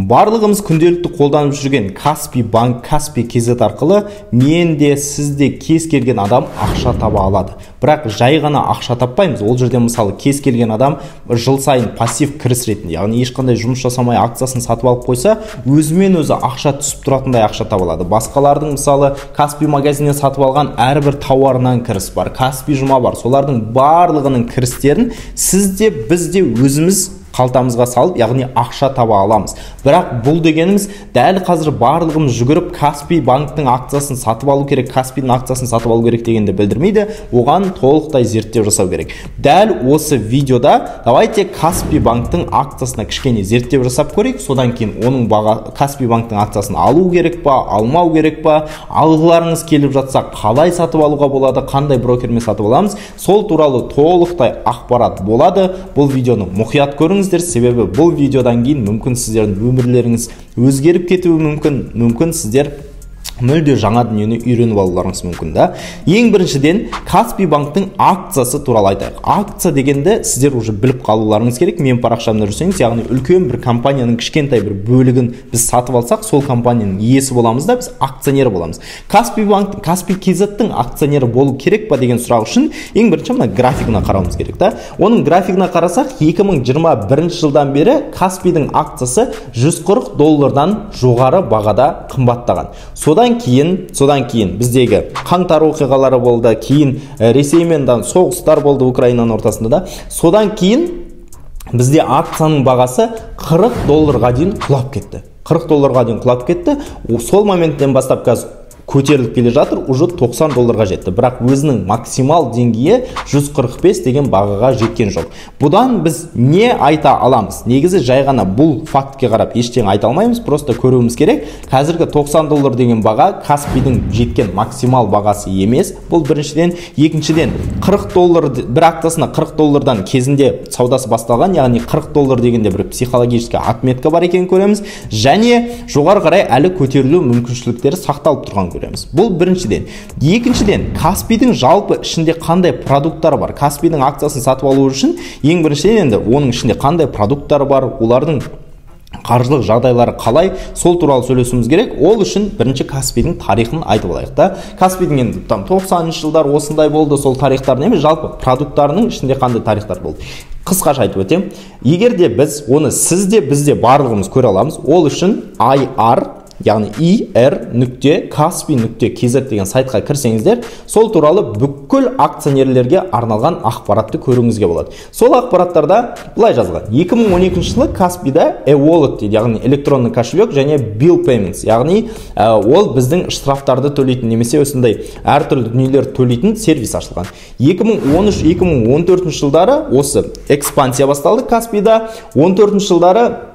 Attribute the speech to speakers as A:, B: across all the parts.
A: Барлығымыз күнделікті қолданып жүрген Каспи банк, Каспи KZ арқылы мен де, сіз де кез келген адам ақша таба алады. Бірақ жай ғана ақша таппаймыз. Ол жерде мысалы кез келген адам жыл сайын пассив кіріс ретінде, яғни ешқандай жұмыс жасамай акциясын сатып алып қойса, өзімен өзі ақша түсіп тұратындай ақша таба алады. Басқалардың мысалы Каспи магазиннен сатып алған әрбір тауарынан кіріс бар, Каспи жұма бар. Солардың барлығының кірістерін сіз де, біз де өзіміз қалтамызға салып, яғни ақша таба аламыз. Бірақ бұл дегеніміз дәл қазір барлығымыз жүгіріп Каспи банктың акциясын сатып алу керек, Каспидің акциясын сатып алу керек дегенді білдірмейді. Оған толықтай зерттеу жасау керек. Дәл осы видеода давайте Каспи банктың акциясына кішкене зерттеу жасап көрейік. Содан кейін оның Каспи банктың акциясын алу керек па, алмау керек па, алғыларыңыз келіп жатса қалай сатып алуға болады, қандай брокермен сатып аламыз, сол туралы толықтай ақпарат болады. Бұл видеоны мұқият көріңіз. Себебі бұл видеодан кейін мүмкін сіздердің өмірлеріңіз өзгеріп кетуі мүмкін сіздер мүлде жаңа дүниені үйреніп алуларыңыз мүмкін да. Ең біріншіден Каспи банктың акциясы туралы айтайық. Акция дегенде сіздер уже біліп қалуларыңыз керек. Мен парақшамда жүрсеңіз, яғни үлкен бір компанияның кішкентай бір бөлігін біз сатып алсақ, сол компанияның иесі боламыз да, біз акционер боламыз. Каспи банк, Каспи KZ-тің акционері болу керек па деген сұрақ үшін ең бірінші мына графигына қарауымыз керек та. Оның графигына қарасақ, 2021 жылдан бері Каспидің акциясы $140 жоғары бағада қымбаттаған. Содан кейін біздегі қаңтар оқиғалары болды, кейін Ресеймен соғыстар болды Украинаның ортасында да. Содан кейін бізде акцияның бағасы $40 дейін құлап кетті. $40 дейін құлап кетті. Сол моменттен бастап қазір көтеріліп келе жатыр, уже $90 жетті. Бірақ өзінің максимал деңгейі 145 деген бағаға жеткен жоқ. Бұдан біз не айта аламыз? Негізі жай ғана бұл фактке қарап ештеңе айта алмаймыз, просто көруіміз керек. Қазіргі $90 деген баға Каспидің жеткен максимал бағасы емес. Бұл біріншіден, екіншіден $40, бір акциясына $40-дан кезінде саудасы басталған, яғни $40 дегенде бір психологический отметка бар екенін көреміз, және жоғары қарай әлі көтерілу мүмкіншіліктері сақталып тұрған көреміз. Бұл біріншіден. Екіншіден, Каспидің жалпы ішінде қандай продукттары бар? Каспидің акциясын сатып алу үшін ең біріншіден енді оның ішінде қандай продукттары бар, олардың қаржылық жағдайлары қалай, сол туралы сөйлесуіміз керек. Ол үшін бірінші Каспидің тарихын айтып алайық та. Каспидің енді 90-шы жылдар осындай болды, сол тарихтарын емес, жалпы продукттарының ішінде қандай тарихтар болды. Қысқаша айтып өтем. Егер де біз оны сізде, бізде барлығымыз көре аламыз, ол үшін IR, яғни ir.kaspi.kz деген сайтқа кірсеңіздер, сол туралы бүкіл акционерлерге арналған ақпаратты көруіңізге болады. Сол ақпараттарда былай жазылған. 2012 жылы Каспида e-wallet дейді, яғни электронный кошелек және bill payments, яғни ол біздің штрафтарды төлейтін немесе осындай әртүрлі дүниелер төлейтін сервис ашылған. 2013-2014 жылдары осы экспансия басталды Каспида. 14 жылдары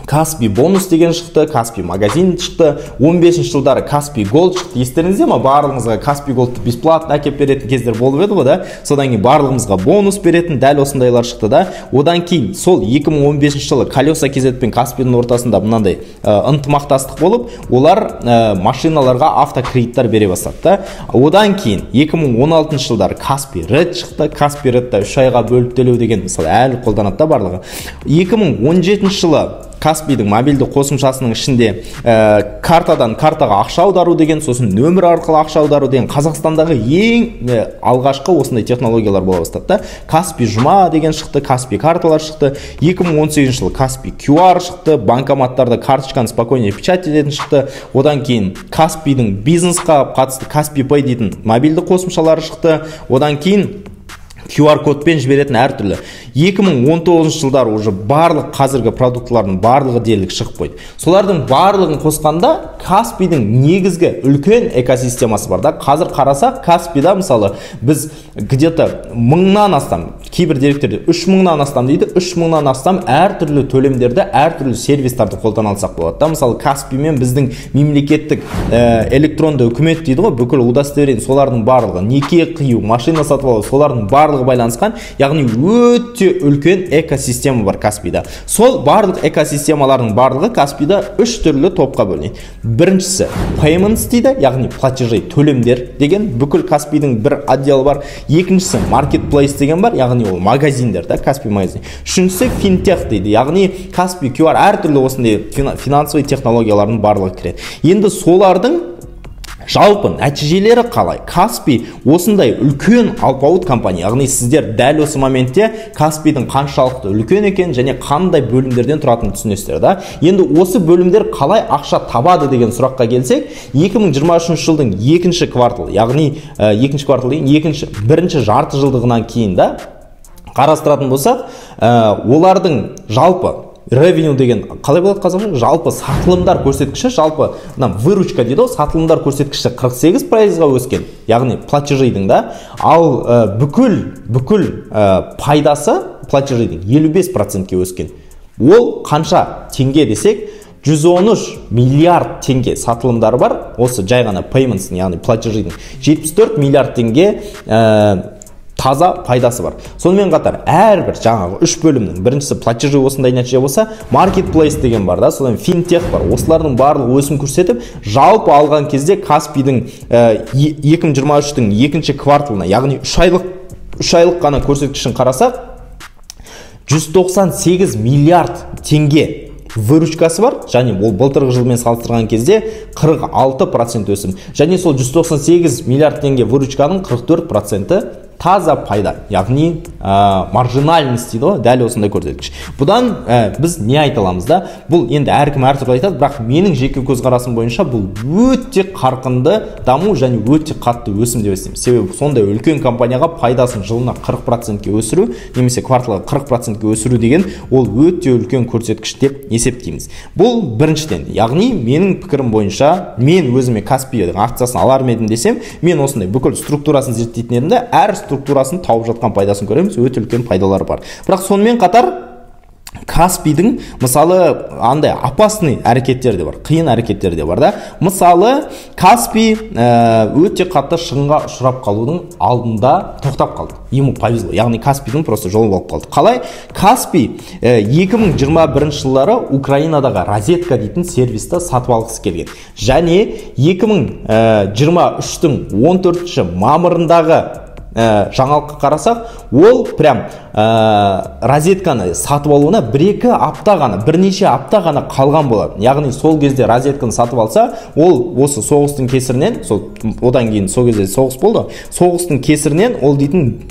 A: Каспи бонус деген шықты, Каспи магазин шықты, 15 жылдары Каспи Gold шықты. Естеріңізде ма, барлығымызға Каспи Gold'ты бесплатно әкеп беретін кездер болып еді ғой да. Содан кейін барлығымызға бонус беретін дәл осындайлар шықты да. Одан кейін сол 2015 жылы Колеса KZ пен Каспидің ортасында мынандай ынтымақтастық болып, олар машиналарға автокредиттер бере бастады да. Одан кейін 2016 жылдары Каспи Red шықты. Каспи Red'ті 3 айға бөліп төлеу деген мысалы әлі қолданады да барлығы. 2017 жылы Каспидің мобильді қосымшасының ішінде картадан картаға ақша аудару деген, сосын нөмір арқылы ақша аудару деген Қазақстандағы ең алғашқы осындай технологиялар бола бастады. Каспи жұма деген шықты, Каспи карталар шықты. 2018 жылы Каспи QR шықты, банкоматтарда карточканы спокойно печатать ететін шықты. Одан кейін Каспидің бизнесқа қатысты Каспи Pay дейтін мобильді қосымшалары шықты. Одан кейін QR кодпен жіберетін әртүрлі. 2019 жылдары уже барлық қазіргі продуктлардың барлығы дерлік шығып қойды. Солардың барлығын қосқанда Каспидің негізгі үлкен экосистемасы бар да. Қазір қарасақ, Каспида мысалы біз где-то 1000-нан астам, кейбір деректерде 3000-нан астам дейді, 3000-нан астам әртүрлі төлемдерді, әртүрлі сервистарды қолдана алсақ болады да. Мысалы Каспимен біздің мемлекеттік электронды үкімет дейді ғой, бүкіл удостоверение, солардың барлығы, неке қию, машина сатып алу, солардың барлығы байланысқан, яғни өте үлкен экосистема бар Каспийда. Сол барлық экосистемалардың барлығы Каспийда 3 түрлі топқа бөлінеді. Біріншісі payments дейді, яғни платежи, төлемдер деген бүкіл Каспийдің бір отделы бар. Екіншісі marketplace деген бар, яғни ол магазиндер да, Каспий магазин. Үшіншісі fintech дейді, яғни Каспий QR әртүрлі осындай финансовый технологиялардың барлығы кіреді. Енді солардың жалпы нәтижелері қалай? Каспий осындай үлкен алпауыт компания, яғни сіздер дәл осы моментте Каспийдің қаншалықты үлкен екен және қандай бөлімдерден тұратынын түсінесіздер да. Енді осы бөлімдер қалай ақша табады деген сұраққа келсек, 2023 жылдың екінші кварталы, яғни бірінші жарты жылдығынан кейін да қарастыратын болсақ, олардың жалпы revenue деген қалай болады қазақша? Жалпы сатылымдар көрсеткіші, жалпы выручка дейді, сатылымдар көрсеткіші 48%-ға өскен, яғни платежидің да, ал бүкіл пайдасы платежидің 55%-ке өскен. Ол қанша теңге десек, 113 миллиард теңге сатылымдары бар, осы жай ғана payments, яғни платежидің 74 миллиард теңге таза пайдасы бар. Сонымен қатар әрбір жаңағы 3 бөлімнің біріншісі платежи осындай нәтиже болса, marketplace деген бар да, содан fintech бар. Осылардың барлығы өсім көрсетіп, жалпы алған кезде Каспийдің 2023-тің екінші кварталына, яғни 3 айлық қана көрсеткішін қарасақ, 198 миллиард теңге выручкасы бар, және ол былтырғы жылмен салыстырған кезде 46% өсім. Және сол 198 миллиард теңге выручканың 44% таза пайда, яғни маржинальность дейді ғой, дәл осындай көрсеткіш. Бұдан біз не айта аламыз да? Бұл енді әркім әртүрлі айтады, бірақ менің жеке көзқарасым бойынша бұл өте қарқынды даму және өте қатты өсім деп есептеймін. Себебі сондай үлкен компанияға пайдасын жылына 40%-ке өсіру, немесе кварталға 40%-ке өсіру деген ол өте үлкен көрсеткіш деп есептейміз. Бұл біріншіден, яғни менің пікірім бойынша, мен өзіме Каспийдің акциясын алар ма едім десем, мен осындай бүкіл структурасын зерттейтін едім, әр структурасын тауып жатқан пайдасын көреміз, өте үлкен пайдалары бар. Бірақ сонымен қатар Каспийдің мысалы андай опасный әрекеттер де бар, қиын әрекеттер де бар да. Мысалы Каспий өте қатты шығынға ұшырап қалудың алдында тоқтап қалды. Ему повезло, яғни Каспийдің просто жолы болып қалды. Қалай? Каспий 2021 жылдары Украинадағы розетка дейтін сервисті сатып алғысы келген. Және 2023-тің 14 мамырындағы жаңалыққа қарасақ, ол прям розетканы сатып алуына бірнеше апта ғана қалған болады. Яғни сол кезде розетканы сатып алса, ол осы соғыстың кесірінен, одан кейін сол кезде соғыс болды, соғыстың кесірінен ол дейтін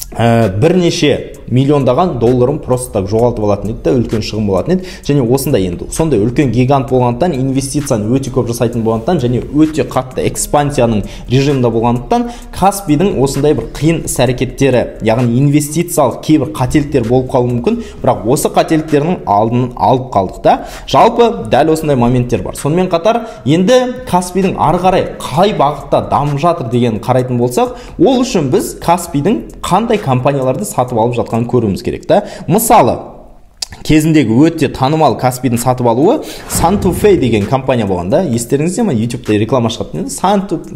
A: бірнеше миллиондаған долларын просто так жоғалтып алатын еді, үлкен шығын болатын еді. Және осындай енді сондай үлкен гигант болғандықтан, инвестицияны өте көп жасайтын болғандықтан және өте қатты экспансияның режимінде болғандықтан, Каспийдің осындай бір қиын іс-әрекеттері, яғни инвестициялық кейбір қателіктер болып қалуы мүмкін, бірақ осы қателіктердің алдын алып қалдық та. Жалпы дәл осындай моменттер бар. Сонымен қатар, енді Каспийдің ары қарай қай бағытта дамып жатыр деген қарайтын болсақ, ол үшін біз Каспийдің қандай компанияларды сатып алып жатқанын көруіміз керек та. Мысалы, кезіндегі өте танымал Каспийдің сатып алуы Santufay деген компания болған да. Естеріңізде ме? YouTube-та реклама шығатын еді.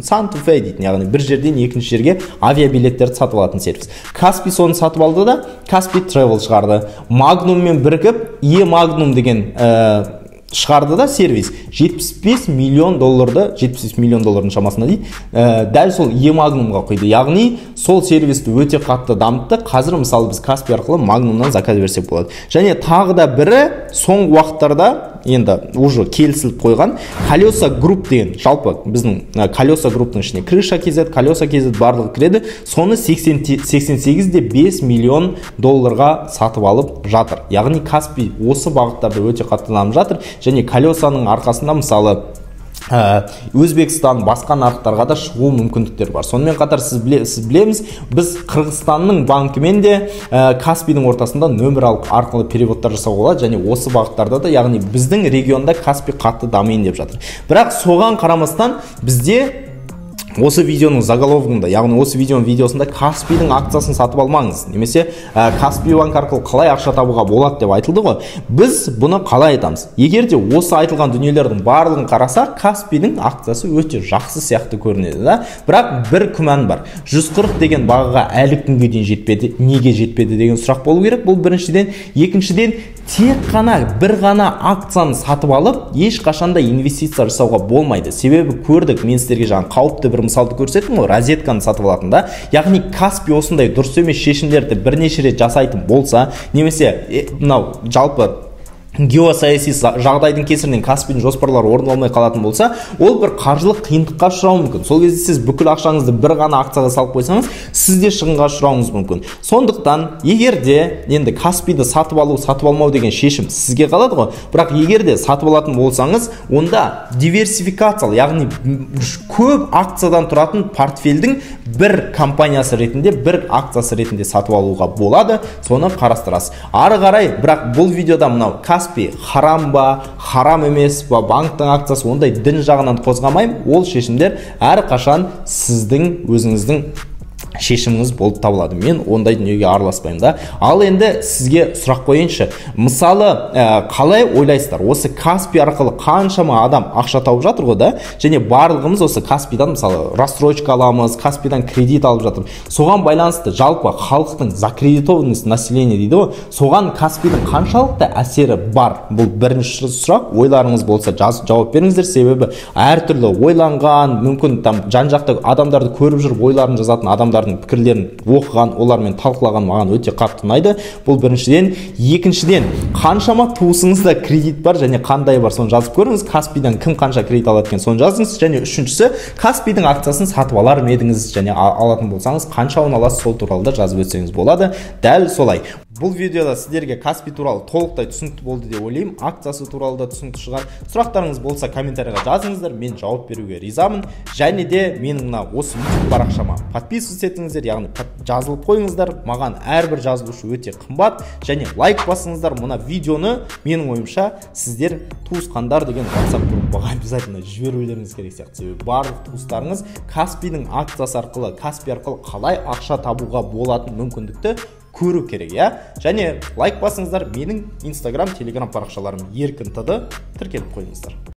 A: Santufay дейтін, яғни бір жерден екінші жерге авиабилеттерді сатып алатын сервис. Каспий соны сатып алды да, Каспий Travel шығарды. Magnumмен бірігіп, E-Magnum деген шығарды да сервис. 75 миллион доллардың шамасында дейді. Дәл сол E-Magnumға қойды. Яғни сол сервисті өте қатты дамытты. Қазір мысалы біз Каспий арқылы Magnumнан заказ берсек болады. Және тағы да бірі соңғы уақыттарда енді уже келісіліп қойған Колеса Group деген, жалпы біздің Колеса Групптың ішіне Крыша KZ, Колеса KZ барлығы кіреді. Соны 88,5 миллион долларға сатып алып жатыр. Яғни Каспий осы бағыттарда өте қатты дамып жатыр. Және Колесаның арқасында мысалы Өзбекстан, басқа нарықтарға да шығу мүмкіндіктер бар. Сонымен қатар сіз білеміз, біз Қырғызстанның банкімен де Каспийдің ортасында нөмір арқылы переводтар жасауға болады, және осы бағыттарда да, яғни біздің регионда Каспий қатты дамиын деп жатыр. Бірақ соған қарамастан бізде осы видеоның заголовогында, яғни осы видеоның видеосында Каспийдің акциясын сатып алмаңыз, немесе Каспий банк арқылы қалай ақша табуға болады деп айтылды ғой. Біз бұны қалай айтамыз? Егер де осы айтылған дүниелердің барлығын қарасақ, Каспийдің акциясы өте жақсы сияқты көрінеді, да? Бірақ бір күмән бар. 140 деген бағаға әлі күнге дейін жетпеді. Неге жетпеді деген сұрақ болу керек. Бұл біріншіден, екіншіден, тек қана бір ғана акцияны сатып алып, ешқашанда инвестиция жасауға болмайды. Себебі көрдік, мен сіздерге жаңа қауіпті бір мысалды көрсеттім ғой, розетканы сатып алатында. Яғни Каспий осындай дұрыс емес шешімдерді бірнеше рет жасайтын болса, немесе мынау жалпы геосаяси жағдайдың кесірінен Каспийдің жоспарлары орындалмай қалатын болса, ол бір қаржылық қиындыққа ұшырауы мүмкін. Сол кезде сіз бүкіл ақшаңызды бір ғана акцияға салып қойсаңыз, сіз де шығынға ұшырауыңыз мүмкін. Сондықтан, егер де енді Каспийді сатып алу, сатып алмау деген шешім сізге қалады ғой. Бірақ егер де сатып алатын болсаңыз, онда диверсификациялы, яғни көп акциядан тұратын портфельдің бір компаниясы ретінде, бір акциясы ретінде сатып алуға болады. Соны қарастырасыз. Ары қарай, бірақ бұл видеода мынау Каспий харам ба, харам емес ба, банктың акциясы, ондай дін жағынан қозғамаймын. Ол шешімдер әрқашан сіздің өзіңіздің шешіміңіз болып табылады. Мен ондай дүниеге араласпаймын да. Ал енді сізге сұрақ қойыншы. Мысалы, қалай ойлайсыздар? Осы Каспий арқылы қаншама адам ақша тауып жатыр ғой да? Және барлығымыз осы Каспийдан мысалы рассрочка аламыз, Каспийдан кредит алып жатыр. Соған байланысты жалпы халықтың закредитованность населения дейді ғой. Соған Каспийдің қаншалықты әсері бар? Бұл бірінші сұрақ. Ойларыңыз болса жауап беріңіздер. Себебі әртүрлі ойланған, мүмкін жан-жақты адамдарды көріп жүріп ойларын жазатын адамдар пікірлерін оқыған, олармен талқылаған маған өте қатты ұнайды. Бұл біріншіден. Екіншіден, қаншама туысыңызда кредит бар және қандай бар, соны жазып көріңіз. Каспийдан кім қанша кредит алады екен, соны жазыңыз. Және үшіншісі, Каспийдің акциясын сатып алар ма едіңіз және алатын болсаңыз, қаншауын аласыз, сол туралы да жазып өтсеңіз болады. Дәл солай. Бұл видеода сіздерге Каспий туралы толықтай түсінікті болды деп ойлаймын. Акциясы туралы да түсінікті шығар. Сұрақтарыңыз болса комментарийға жазыңыздар, мен жауап беруге ризамын. Және де менің осы YouTube парақшама подписывайтесь етіңіздер, яғни жазылып қойыңыздар. Маған әрбір жазылушы өте қымбат. Және лайк басыңыздар. Мына видеоны менің ойымша сіздер туысқандар деген WhatsApp группаға обязательно жіберулеріңіз керек сияқты. Себебі барлық туыстарыңыз Каспийдің акциясы арқылы, Каспий арқылы қалай ақша табуға болатын мүмкіндікті көру керек, я? Және лайк басыңыздар, менің Instagram, Telegram парақшаларым еркін тыркеліп қойыңыздар.